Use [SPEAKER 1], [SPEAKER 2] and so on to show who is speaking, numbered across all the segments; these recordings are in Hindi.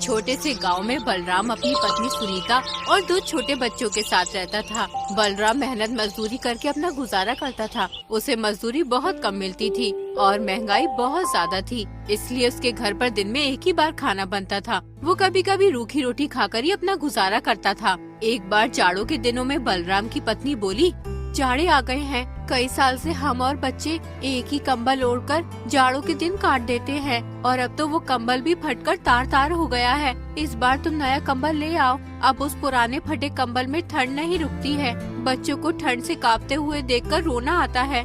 [SPEAKER 1] छोटे से गांव में बलराम अपनी पत्नी सुनीता और 2 छोटे बच्चों के साथ रहता था। बलराम मेहनत मजदूरी करके अपना गुजारा करता था। उसे मजदूरी बहुत कम मिलती थी और महंगाई बहुत ज्यादा थी, इसलिए उसके घर पर दिन में एक ही बार खाना बनता था। वो कभी कभी रूखी रोटी खाकर ही अपना गुजारा करता था। एक बार जाड़ों के दिनों में बलराम की पत्नी बोली, जाड़े आ गए हैं, कई साल से हम और बच्चे एक ही कंबल ओढ़कर जाड़ों के दिन काट देते हैं और अब तो वो कंबल भी फटकर तार तार हो गया है। इस बार तुम नया कंबल ले आओ। अब उस पुराने फटे कंबल में ठंड नहीं रुकती है। बच्चों को ठंड से कांपते हुए देखकर रोना आता है।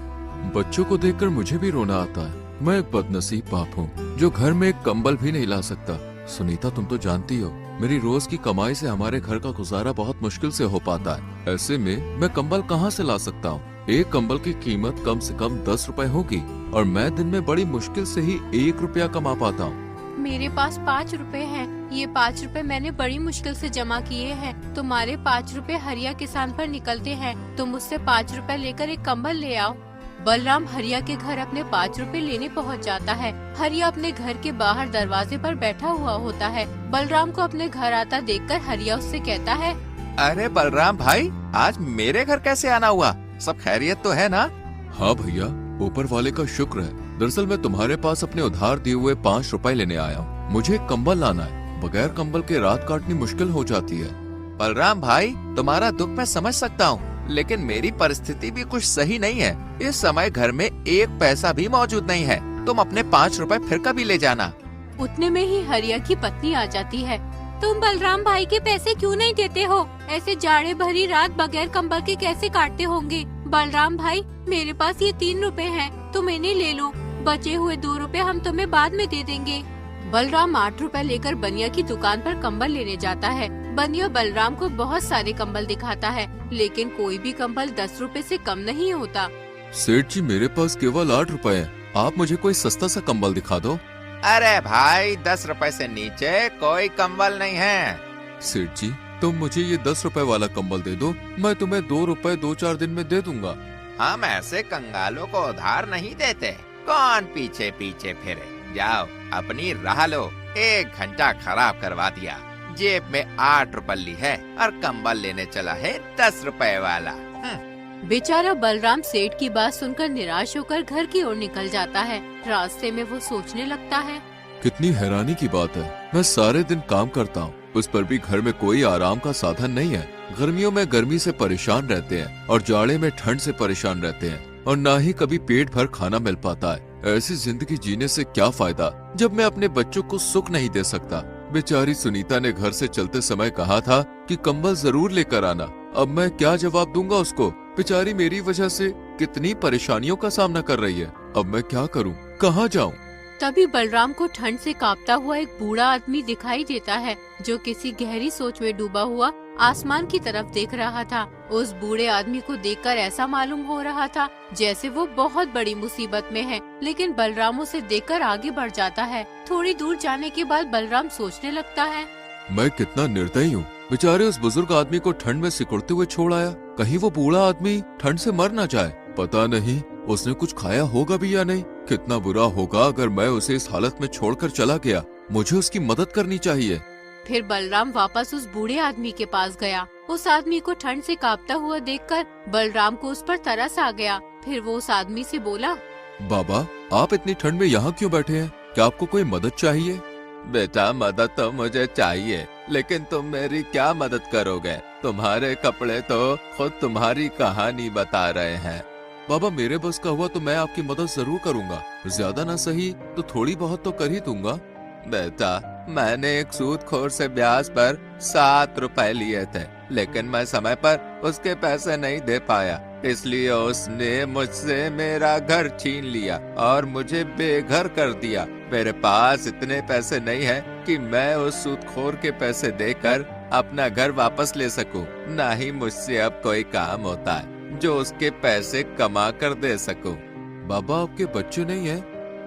[SPEAKER 2] बच्चों को देखकर मुझे भी रोना आता है। मैं एक बदनसीब बाप हूँ जो घर में एक कंबल भी नहीं ला सकता। सुनीता, तुम तो जानती हो मेरी रोज की कमाई से हमारे घर का गुजारा बहुत मुश्किल से हो पाता है। ऐसे में मैं कंबल कहाँ से ला सकता हूँ? एक कंबल की कीमत कम से कम 10 रुपए होगी और मैं दिन में बड़ी मुश्किल से ही 1 रुपया कमा पाता हूँ।
[SPEAKER 1] मेरे पास 5 रुपए हैं। ये 5 रुपए मैंने बड़ी मुश्किल से जमा किए हैं। तुम्हारे 5 रुपए हरिया किसान पर निकलते हैं। तुम मुझसे 5 रुपए लेकर एक कंबल ले आओ। बलराम हरिया के घर अपने 5 रुपए लेने पहुंच जाता है। हरिया अपने घर के बाहर दरवाजे पर बैठा हुआ होता है। बलराम को अपने घर आता देखकर हरिया उससे कहता है,
[SPEAKER 3] अरे बलराम भाई, आज मेरे घर कैसे आना हुआ? सब खैरियत तो है ना?
[SPEAKER 2] हाँ भैया, ऊपर वाले का शुक्र है। दरअसल मैं तुम्हारे पास अपने उधार दिए हुए 5 रुपए लेने आया हूँ। मुझे एक कंबल लाना है। बगैर कंबल के रात काटनी मुश्किल हो जाती है।
[SPEAKER 3] बलराम भाई, तुम्हारा दुख मैं समझ सकता हूँ, लेकिन मेरी परिस्थिति भी कुछ सही नहीं है। इस समय घर में 1 पैसा भी मौजूद नहीं है। तुम अपने 5 रुपए फिर कभी ले जाना।
[SPEAKER 1] उतने में ही हरिया की पत्नी आ जाती है। तुम बलराम भाई के पैसे क्यों नहीं देते हो? ऐसे जाड़े भरी रात बगैर कंबल के कैसे काटते होंगे? बलराम भाई, मेरे पास ये 3 रुपए हैं, तुम इन्हें ले लो। बचे हुए 2 रुपए हम तुम्हें बाद में दे देंगे। बलराम 8 रुपए लेकर बनिया की दुकान पर कंबल लेने जाता है। बनिया बलराम को बहुत सारे कंबल दिखाता है, लेकिन कोई भी कंबल 10 रुपए से कम नहीं होता।
[SPEAKER 2] सेठ जी, मेरे पास केवल 8 रुपए हैं। आप मुझे कोई सस्ता सा कंबल दिखा दो।
[SPEAKER 3] अरे भाई, 10 रुपए से नीचे कोई कंबल नहीं है।
[SPEAKER 2] सेठ जी, तुम मुझे ये 10 रुपए वाला कंबल दे दो, मैं तुम्हें 2 रुपए 2-4 दिन में दे दूंगा।
[SPEAKER 3] हम ऐसे कंगालों को उधार नहीं देते। कौन पीछे पीछे फिरे? जाओ अपनी राह लो। 1 घंटा खराब करवा दिया। जेब में 8 रुपए ली है और कंबल लेने चला है 10 रुपए वाला।
[SPEAKER 1] बेचारा बलराम सेठ की बात सुनकर निराश होकर घर की ओर निकल जाता है। रास्ते में वो सोचने लगता है,
[SPEAKER 2] कितनी हैरानी की बात है। मैं सारे दिन काम करता हूँ, उस पर भी घर में कोई आराम का साधन नहीं है। गर्मियों में गर्मी से परेशान रहते हैं और जाड़े में ठंड से परेशान रहते हैं और ना ही कभी पेट भर खाना मिल पाता है। ऐसी जिंदगी जीने से क्या फायदा जब मैं अपने बच्चों को सुख नहीं दे सकता। बेचारी सुनीता ने घर से चलते समय कहा था कि कंबल जरूर लेकर आना। अब मैं क्या जवाब दूंगा उसको? बेचारी मेरी वजह से कितनी परेशानियों का सामना कर रही है। अब मैं क्या करूं? कहां जाऊं?
[SPEAKER 1] तभी बलराम को ठंड से कांपता हुआ एक बूढ़ा आदमी दिखाई देता है, जो किसी गहरी सोच में डूबा हुआ आसमान की तरफ देख रहा था। उस बूढ़े आदमी को देखकर ऐसा मालूम हो रहा था जैसे वो बहुत बड़ी मुसीबत में है, लेकिन बलराम उसे देखकर आगे बढ़ जाता है। थोड़ी दूर जाने के बाद बलराम सोचने लगता है,
[SPEAKER 2] मैं कितना निर्दयी हूँ। बेचारे उस बुजुर्ग आदमी को ठंड में सिकुड़ते हुए छोड़ आया। कहीं वो बूढ़ा आदमी ठंड से मर न जाए। पता नहीं उसने कुछ खाया होगा भी या नहीं। कितना बुरा होगा अगर मैं उसे इस हालत में छोड़कर चला गया। मुझे उसकी मदद करनी चाहिए।
[SPEAKER 1] फिर बलराम वापस उस बूढ़े आदमी के पास गया। उस आदमी को ठंड से कांपता हुआ देखकर बलराम को उस पर तरस आ गया। फिर वो उस आदमी से बोला,
[SPEAKER 2] बाबा, आप इतनी ठंड में यहाँ क्यों बैठे हैं? क्या आपको कोई मदद चाहिए?
[SPEAKER 3] बेटा, मदद तो मुझे चाहिए, लेकिन तुम मेरी क्या मदद करोगे? तुम्हारे कपड़े तो खुद तुम्हारी कहानी बता रहे हैं।
[SPEAKER 2] बाबा, मेरे बस का हुआ तो मैं आपकी मदद जरूर करूंगा। ज्यादा ना सही तो थोड़ी बहुत तो कर ही दूंगा।
[SPEAKER 3] बेटा, मैंने एक सूदखोर से ब्याज पर 7 रुपए लिए थे, लेकिन मैं समय पर उसके पैसे नहीं दे पाया, इसलिए उसने मुझसे मेरा घर छीन लिया और मुझे बेघर कर दिया। मेरे पास इतने पैसे नहीं है कि मैं उस सूदखोर के पैसे देकर अपना घर वापस ले सकूं। ना ही मुझसे अब कोई काम होता है जो उसके पैसे कमा कर दे सकूं।
[SPEAKER 2] बाबा, आपके बच्चे नहीं हैं?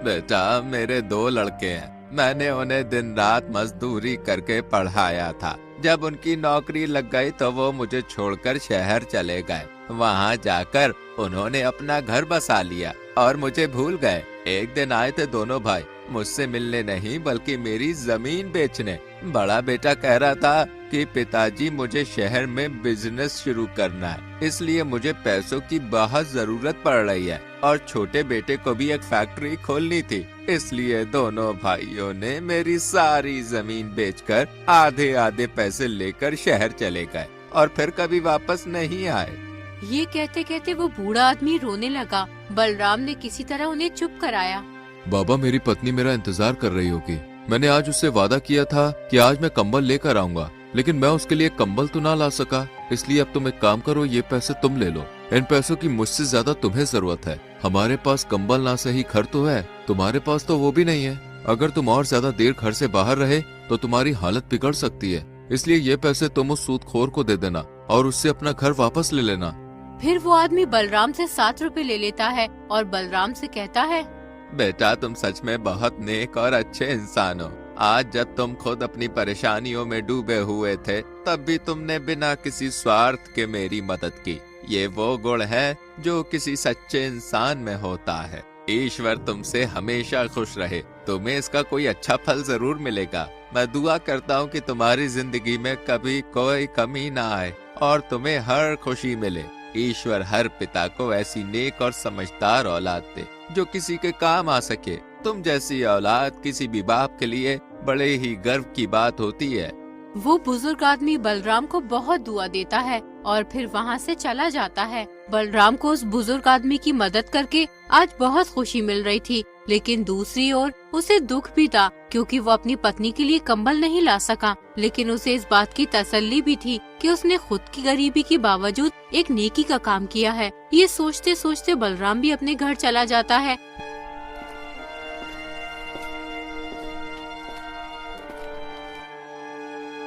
[SPEAKER 3] बेटा, मेरे 2 लड़के हैं। मैंने उन्हें दिन रात मजदूरी करके पढ़ाया था। जब उनकी नौकरी लग गई तो वो मुझे छोड़कर शहर चले गए। वहाँ जाकर उन्होंने अपना घर बसा लिया और मुझे भूल गए। एक दिन आए थे दोनों भाई मुझसे मिलने नहीं बल्कि मेरी जमीन बेचने। बड़ा बेटा कह रहा था कि पिताजी मुझे शहर में बिजनेस शुरू करना है, इसलिए मुझे पैसों की बहुत जरूरत पड़ रही है और छोटे बेटे को भी एक फैक्ट्री खोलनी थी, इसलिए दोनों भाइयों ने मेरी सारी जमीन बेचकर आधे आधे पैसे लेकर शहर चले गए और फिर कभी वापस नहीं आए।
[SPEAKER 1] ये कहते कहते वो बूढ़ा आदमी रोने लगा। बलराम ने किसी तरह उन्हें चुप कराया।
[SPEAKER 2] बाबा, मेरी पत्नी मेरा इंतजार कर रही होगी। मैंने आज उससे वादा किया था कि आज मैं कंबल लेकर आऊंगा, लेकिन मैं उसके लिए कंबल तो ना ला सका, इसलिए अब तुम एक काम करो, ये पैसे तुम ले लो। इन पैसों की मुझसे ज्यादा तुम्हें जरूरत है। हमारे पास कंबल ना सही घर तो है, तुम्हारे पास तो वो भी नहीं है। अगर तुम और ज्यादा देर घर से बाहर रहे तो तुम्हारी हालत बिगड़ सकती है, इसलिए ये पैसे तुम उस सूदखोर को दे देना और उससे अपना घर वापस ले लेना।
[SPEAKER 1] फिर वो आदमी बलराम से 7 रुपए ले लेता है और बलराम से कहता है,
[SPEAKER 3] बेटा तुम सच में बहुत नेक और अच्छे इंसान हो। आज जब तुम खुद अपनी परेशानियों में डूबे हुए थे तब भी तुमने बिना किसी स्वार्थ के मेरी मदद की। ये वो गुण है जो किसी सच्चे इंसान में होता है। ईश्वर तुमसे हमेशा खुश रहे, तुम्हें इसका कोई अच्छा फल जरूर मिलेगा। मैं दुआ करता हूँ कि तुम्हारी जिंदगी में कभी कोई कमी ना आए और तुम्हें हर खुशी मिले। ईश्वर हर पिता को ऐसी नेक और समझदार औलाद दे जो किसी के काम आ सके। तुम जैसी औलाद किसी भी बाप के लिए बड़े ही गर्व की बात होती है।
[SPEAKER 1] वो बुजुर्ग आदमी बलराम को बहुत दुआ देता है और फिर वहाँ से चला जाता है। बलराम को उस बुजुर्ग आदमी की मदद करके आज बहुत खुशी मिल रही थी, लेकिन दूसरी ओर उसे दुख भी था क्योंकि वो अपनी पत्नी के लिए कंबल नहीं ला सका। लेकिन उसे इस बात की तसल्ली भी थी कि उसने खुद की गरीबी के बावजूद एक नेकी का काम किया है। ये सोचते सोचते बलराम भी अपने घर चला जाता है।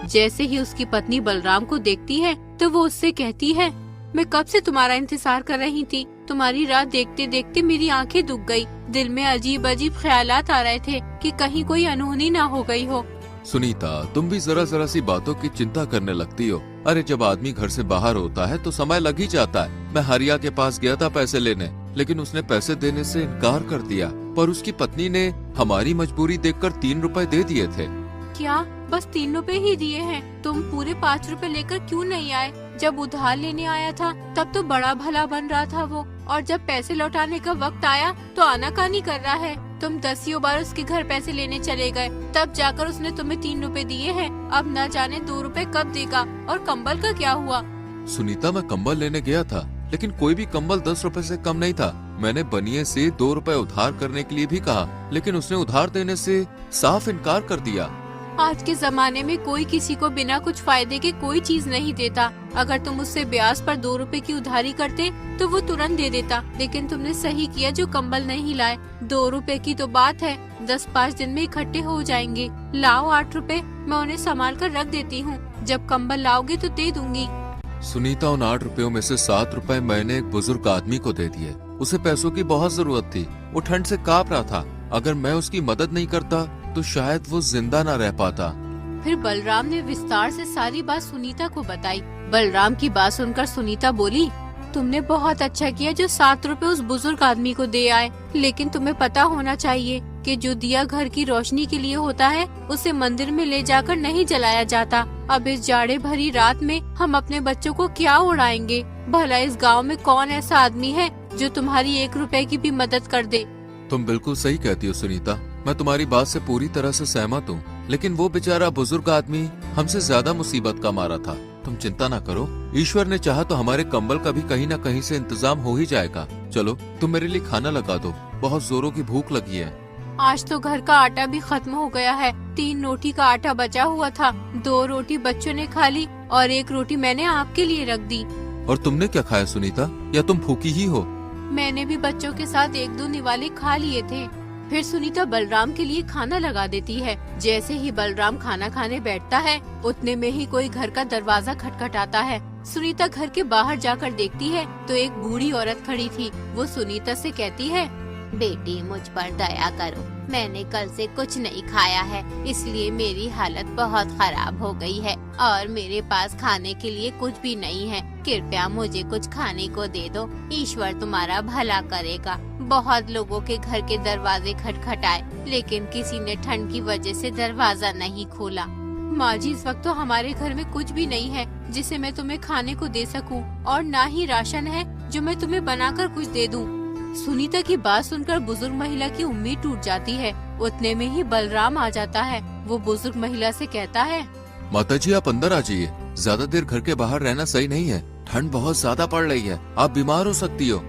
[SPEAKER 1] जैसे ही उसकी पत्नी बलराम को देखती है तो वो उससे कहती है, मैं कब से तुम्हारा इंतजार कर रही थी। तुम्हारी राह देखते देखते मेरी आंखें दुख गई। दिल में अजीब अजीब ख्यालात आ रहे थे कि कहीं कोई अनहोनी ना हो गई हो।
[SPEAKER 2] सुनीता, तुम भी जरा जरा सी बातों की चिंता करने लगती हो। अरे जब आदमी घर से बाहर होता है तो समय लग ही जाता है। मैं हरिया के पास गया था पैसे लेने, लेकिन उसने पैसे देने से इनकार कर दिया, पर उसकी पत्नी ने हमारी मजबूरी देखकर 3 रुपए दे दिए थे।
[SPEAKER 1] क्या बस 3 रुपए ही दिए हैं? तुम पूरे 5 रुपए लेकर क्यों नहीं आए? जब उधार लेने आया था तब तो बड़ा भला बन रहा था वो, और जब पैसे लौटाने का वक्त आया तो आनाकानी कर रहा है। तुम 10 बार उसके घर पैसे लेने चले गए, तब जाकर उसने तुम्हें 3 रुपए दिए हैं। अब न जाने 2 रुपए कब देगा। और कंबल का क्या हुआ?
[SPEAKER 2] सुनीता, मैं कंबल लेने गया था, लेकिन कोई भी कंबल 10 रुपए से कम नहीं था। मैंने बनिए से 2 रुपए उधार करने के लिए भी कहा, लेकिन उसने उधार देने से साफ इनकार कर दिया।
[SPEAKER 1] आज के जमाने में कोई किसी को बिना कुछ फायदे के कोई चीज नहीं देता। अगर तुम उससे ब्याज पर 2 रुपए की उधारी करते तो वो तुरंत दे देता, लेकिन तुमने सही किया जो कंबल नहीं लाए। 2 रुपए की तो बात है, 10-5 दिन में इकट्ठे हो जाएंगे। लाओ 8 रुपए, मैं उन्हें संभाल कर रख देती हूँ। जब कंबल लाओगे तो दे दूंगी।
[SPEAKER 2] सुनीता, उन 8 रुपयों में से 7 रुपए मैंने एक बुजुर्ग आदमी को दे दिए। उसे पैसों की बहुत जरूरत थी, वो ठंड से कांप रहा था। अगर मैं उसकी मदद नहीं करता तो शायद वो जिंदा न रह पाता।
[SPEAKER 1] फिर बलराम ने विस्तार से सारी बात सुनीता को बताई। बलराम की बात सुनकर सुनीता बोली, तुमने बहुत अच्छा किया जो 7 रुपए उस बुजुर्ग आदमी को दे आए, लेकिन तुम्हें पता होना चाहिए कि जो दिया घर की रोशनी के लिए होता है उसे मंदिर में ले जाकर नहीं जलाया जाता। अब इस जाड़े भरी रात में हम अपने बच्चों को क्या उड़ाएंगे? भला इस गांव में कौन ऐसा आदमी है जो तुम्हारी 1 रुपए की भी मदद कर दे?
[SPEAKER 2] तुम बिल्कुल सही कहती हो सुनीता, मैं तुम्हारी बात से पूरी तरह से सहमत हूँ, लेकिन वो बेचारा बुजुर्ग आदमी हमसे ज्यादा मुसीबत का मारा था। तुम चिंता ना करो, ईश्वर ने चाहा तो हमारे कंबल का भी कहीं ना कहीं से इंतजाम हो ही जाएगा। चलो तुम मेरे लिए खाना लगा दो, बहुत जोरों की भूख लगी है।
[SPEAKER 1] आज तो घर का आटा भी खत्म हो गया है। 3 रोटी का आटा बचा हुआ था, 2 रोटी बच्चों ने खा ली और 1 रोटी मैंने आपके लिए रख दी।
[SPEAKER 2] और तुमने क्या खाया सुनीता, या तुम भूखी ही हो?
[SPEAKER 1] मैंने भी बच्चों के साथ 1-2 निवाले खा लिए थे। फिर सुनीता बलराम के लिए खाना लगा देती है। जैसे ही बलराम खाना खाने बैठता है उतने में ही कोई घर का दरवाजा खटखटाता है। सुनीता घर के बाहर जाकर देखती है तो एक बूढ़ी औरत खड़ी थी। वो सुनीता से कहती है, बेटी मुझ पर दया करो, मैंने कल से कुछ नहीं खाया है, इसलिए मेरी हालत बहुत खराब हो गई है और मेरे पास खाने के लिए कुछ भी नहीं है। कृपया मुझे कुछ खाने को दे दो, ईश्वर तुम्हारा भला करेगा। बहुत लोगों के घर के दरवाजे खटखटाए, लेकिन किसी ने ठंड की वजह से दरवाजा नहीं खोला। माँ जी, इस वक्त तो हमारे घर में कुछ भी नहीं है जिसे मैं तुम्हें खाने को दे सकूं, और ना ही राशन है जो मैं तुम्हें बनाकर कुछ दे दूं। सुनीता की बात सुनकर बुजुर्ग महिला की उम्मीद टूट जाती है। उतने में ही बलराम आ जाता है। वो बुजुर्ग महिला से कहता है,
[SPEAKER 2] माताजी आप अंदर आ जाइए, ज्यादा देर घर के बाहर रहना सही नहीं है, ठंड बहुत ज्यादा पड़ रही है, आप बीमार हो सकती हो।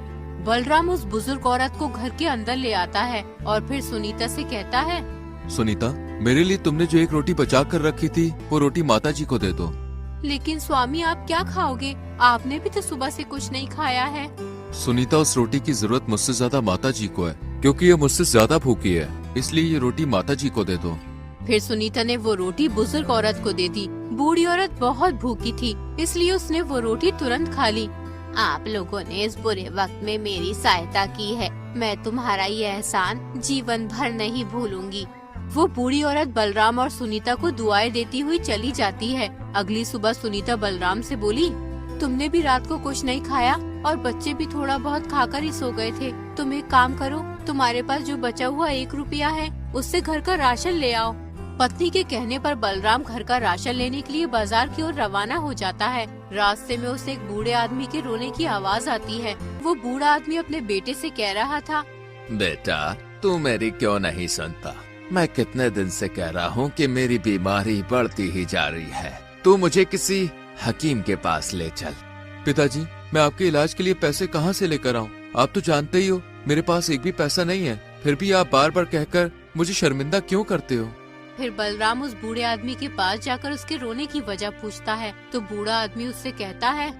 [SPEAKER 1] बलराम उस बुजुर्ग औरत को घर के अंदर ले आता है और फिर सुनीता से कहता है,
[SPEAKER 2] सुनीता, मेरे लिए तुमने जो एक रोटी बचा कर रखी थी वो रोटी माताजी को दे दो।
[SPEAKER 1] लेकिन स्वामी आप क्या खाओगे? आपने भी तो सुबह से कुछ नहीं खाया है।
[SPEAKER 2] सुनीता, उस रोटी की जरूरत मुझसे ज्यादा माताजी को है, क्योंकि ये मुझसे ज्यादा भूखी है, इसलिए ये रोटी माताजी को दे दो।
[SPEAKER 1] फिर सुनीता ने वो रोटी बुजुर्ग औरत को दे दी। बूढ़ी औरत बहुत भूखी थी, इसलिए उसने वो रोटी तुरंत खा ली। आप लोगों ने इस बुरे वक्त में मेरी सहायता की है, मैं तुम्हारा ये एहसान जीवन भर नहीं भूलूंगी। वो बूढ़ी औरत बलराम और सुनीता को दुआएं देती हुई चली जाती है। अगली सुबह सुनीता बलराम से बोली, तुमने भी रात को कुछ नहीं खाया और बच्चे भी थोड़ा बहुत खाकर ही सो गए थे। तुम एक काम करो, तुम्हारे पास जो बचा हुआ 1 रुपया है उससे घर का राशन ले आओ। पत्नी के कहने पर बलराम घर का राशन लेने के लिए बाजार की ओर रवाना हो जाता है। रास्ते में उसे एक बूढ़े आदमी के रोने की आवाज आती है। वो बूढ़ा आदमी अपने बेटे से कह रहा था,
[SPEAKER 3] बेटा तू मेरी क्यों नहीं सुनता? मैं कितने दिन से कह रहा हूँ कि मेरी बीमारी बढ़ती ही जा रही है, तू मुझे किसी हकीम के पास ले चल।
[SPEAKER 2] पिताजी, मैं आपके इलाज के लिए पैसे कहाँ से लेकर आऊँ? आप तो जानते ही हो मेरे पास एक भी पैसा नहीं है, फिर भी आप बार बार कहकर मुझे शर्मिंदा क्यों करते हो?
[SPEAKER 1] फिर बलराम उस बूढ़े आदमी के पास जाकर उसके रोने की वजह पूछता है तो बूढ़ा आदमी उससे कहता है,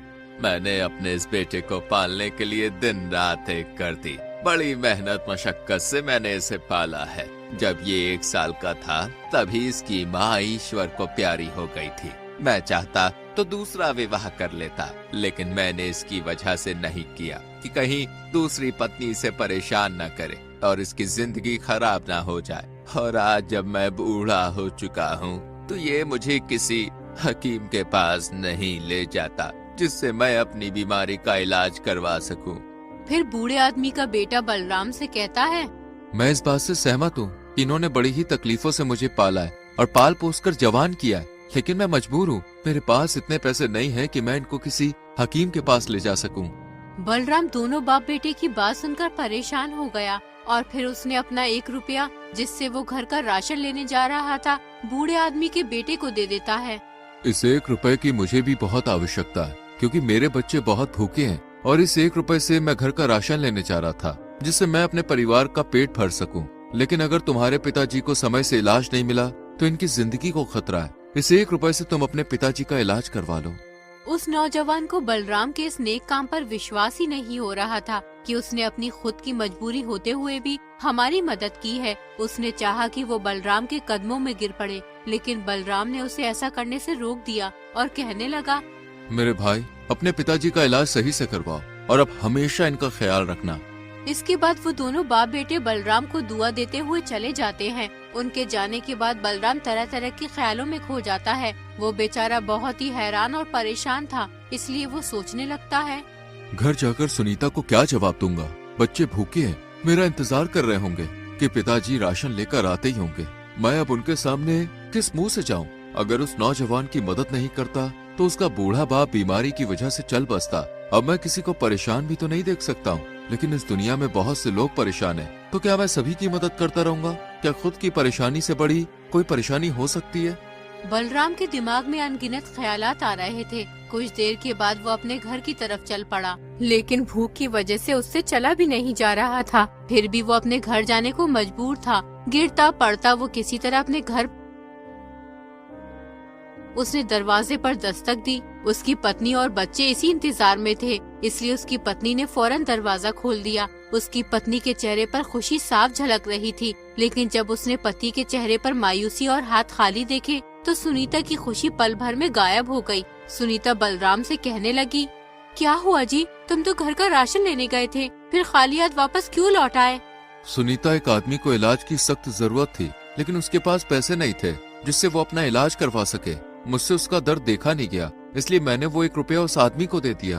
[SPEAKER 3] मैंने अपने इस बेटे को पालने के लिए दिन रात एक कर दी, बड़ी मेहनत मशक्कत से मैंने इसे पाला है। जब ये 1 साल का था तभी इसकी माँ ईश्वर को प्यारी हो गई थी। मैं चाहता तो दूसरा विवाह कर लेता, लेकिन मैंने इसकी वजह से नहीं किया कि कहीं दूसरी पत्नी से परेशान न करे और इसकी जिंदगी खराब ना हो जाए। और आज जब मैं बूढ़ा हो चुका हूँ तो ये मुझे किसी हकीम के पास नहीं ले जाता जिससे मैं अपनी बीमारी का इलाज करवा सकूं।
[SPEAKER 1] फिर बूढ़े आदमी का बेटा बलराम से कहता है,
[SPEAKER 2] मैं इस बात से सहमत हूँ कि इन्होंने बड़ी ही तकलीफों से मुझे पाला है और पाल पोस कर जवान किया है, लेकिन मैं मजबूर हूँ। मेरे पास इतने पैसे नहीं हैं कि मैं इनको किसी हकीम के पास ले जा सकूं।
[SPEAKER 1] बलराम दोनों बाप बेटे की बात सुनकर परेशान हो गया और फिर उसने अपना 1 रुपया जिससे वो घर का राशन लेने जा रहा था बूढ़े आदमी के बेटे को दे देता है।
[SPEAKER 2] इस 1 रुपए की मुझे भी बहुत आवश्यकता है, क्योंकि मेरे बच्चे बहुत भूखे हैं और इस 1 रुपए से मैं घर का राशन लेने जा रहा था जिससे मैं अपने परिवार का पेट भर सकूं। लेकिन अगर तुम्हारे पिताजी को समय से इलाज नहीं मिला तो इनकी जिंदगी को खतरा है। इस 1 रुपए से तुम अपने पिताजी का इलाज करवा लो।
[SPEAKER 1] उस नौजवान को बलराम के इस नेक काम पर विश्वास ही नहीं हो रहा था कि उसने अपनी खुद की मजबूरी होते हुए भी हमारी मदद की है। उसने चाहा कि वो बलराम के कदमों में गिर पड़े, लेकिन बलराम ने उसे ऐसा करने से रोक दिया और कहने लगा,
[SPEAKER 2] मेरे भाई, अपने पिताजी का इलाज सही से करवाओ और अब हमेशा इनका ख्याल रखना।
[SPEAKER 1] इसके बाद वो दोनों बाप बेटे बलराम को दुआ देते हुए चले जाते हैं। उनके जाने के बाद बलराम तरह तरह के ख्यालों में खो जाता है। वो बेचारा बहुत ही हैरान और परेशान था, इसलिए वो सोचने लगता है,
[SPEAKER 2] घर जाकर सुनीता को क्या जवाब दूंगा? बच्चे भूखे हैं, मेरा इंतजार कर रहे होंगे कि पिताजी राशन लेकर आते ही होंगे। मैं अब उनके सामने किस मुंह से जाऊं? अगर उस नौजवान की मदद नहीं करता तो उसका बूढ़ा बाप बीमारी की वजह से चल बसता। अब मैं किसी को परेशान भी तो नहीं देख सकता हूँ, लेकिन इस दुनिया में बहुत से लोग परेशान हैं, तो क्या मैं सभी की मदद करता रहूंगा? क्या खुद की परेशानी से बड़ी कोई परेशानी हो सकती है?
[SPEAKER 1] बलराम के दिमाग में अनगिनत ख्यालात आ रहे थे। कुछ देर के बाद वो अपने घर की तरफ चल पड़ा, लेकिन भूख की वजह से उससे चला भी नहीं जा रहा था। फिर भी वो अपने घर जाने को मजबूर था। गिरता पड़ता वो किसी तरह अपने घर। उसने दरवाजे पर दस्तक दी। उसकी पत्नी और बच्चे इसी इंतजार में थे, इसलिए उसकी पत्नी ने फौरन दरवाजा खोल दिया। उसकी पत्नी के चेहरे पर खुशी साफ झलक रही थी, लेकिन जब उसने पति के चेहरे पर मायूसी और हाथ खाली देखे तो सुनीता की खुशी पल भर में गायब हो गई। सुनीता बलराम से कहने लगी, क्या हुआ जी? तुम तो घर का राशन लेने गए थे, फिर खाली हाथ वापस क्यों लौट आए?
[SPEAKER 2] सुनीता, एक आदमी को इलाज की सख्त जरूरत थी, लेकिन उसके पास पैसे नहीं थे जिससे वो अपना इलाज करवा सके। मुझसे उसका दर्द देखा नहीं गया, इसलिए मैंने वो 1 रुपया उस आदमी को दे दिया।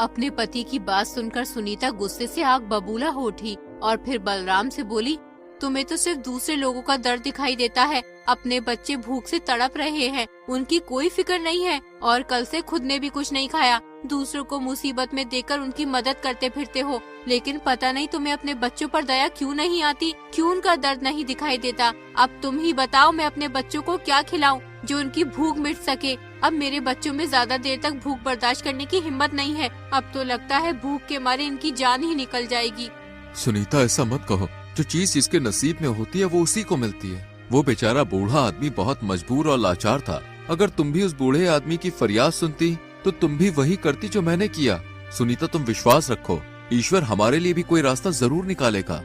[SPEAKER 1] अपने पति की बात सुनकर सुनीता गुस्से से आग बबूला हो उठी और फिर बलराम से बोली, तुम्हें तो सिर्फ दूसरे लोगों का दर्द दिखाई देता है। अपने बच्चे भूख से तड़प रहे हैं, उनकी कोई फिक्र नहीं है और कल से खुद ने भी कुछ नहीं खाया। दूसरों को मुसीबत में देकर उनकी मदद करते फिरते हो, लेकिन पता नहीं तुम्हें अपने बच्चों पर दया क्यों नहीं आती, क्यों उनका दर्द नहीं दिखाई देता। अब तुम ही बताओ, मैं अपने बच्चों को क्या खिलाऊं जो उनकी भूख मिट सके। अब मेरे बच्चों में ज्यादा देर तक भूख बर्दाश्त करने की हिम्मत नहीं है। अब तो लगता है भूख के मारे इनकी जान ही निकल जाएगी।
[SPEAKER 2] सुनीता, ऐसा मत कहो। जो चीज जिसके नसीब में होती है वो उसी को मिलती है। वो बेचारा बूढ़ा आदमी बहुत मजबूर और लाचार था। अगर तुम भी उस बूढ़े आदमी की फरियाद सुनती तो तुम भी वही करती जो मैंने किया। सुनीता, तुम विश्वास रखो, ईश्वर हमारे लिए भी कोई रास्ता जरूर निकालेगा।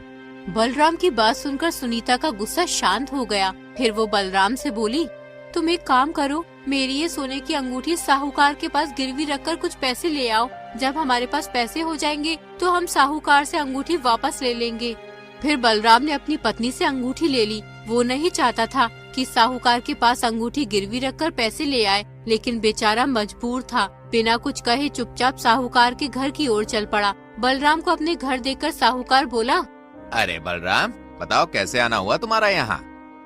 [SPEAKER 1] बलराम की बात सुनकर सुनीता का गुस्सा शांत हो गया। फिर वो बलराम से बोली, तुम एक काम करो, मेरी ये सोने की अंगूठी साहूकार के पास गिरवी रखकर कुछ पैसे ले आओ। जब हमारे पास पैसे हो जाएंगे तो हम साहूकार से अंगूठी वापस ले लेंगे। फिर बलराम ने अपनी पत्नी से अंगूठी ले ली। वो नहीं चाहता था कि साहूकार के पास अंगूठी गिरवी रखकर पैसे ले आए, लेकिन बेचारा मजबूर था। बिना कुछ कहे चुपचाप साहूकार के घर की ओर चल पड़ा। बलराम को अपने घर देखकर साहूकार बोला,
[SPEAKER 3] अरे बलराम, बताओ कैसे आना हुआ तुम्हारा यहाँ?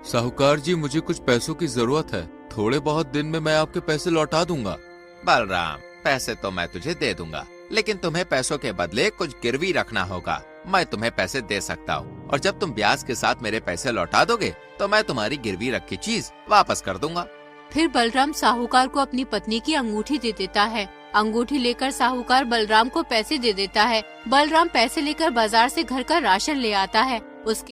[SPEAKER 2] साहूकार जी, मुझे कुछ पैसों की जरूरत है। थोड़े बहुत दिन में मैं आपके पैसे लौटा दूंगा।
[SPEAKER 3] बलराम, पैसे तो मैं तुझे दे दूंगा, लेकिन तुम्हें पैसों के बदले कुछ गिरवी रखना होगा। मैं तुम्हें पैसे दे सकता हूँ, और जब तुम ब्याज के साथ मेरे पैसे लौटा दोगे तो मैं तुम्हारी गिरवी रखी चीज वापस कर दूंगा।
[SPEAKER 1] फिर बलराम साहूकार को अपनी पत्नी की अंगूठी दे देता है। अंगूठी लेकर साहूकार बलराम को पैसे दे देता है। बलराम पैसे लेकर बाजार से घर का राशन ले आता है। उसके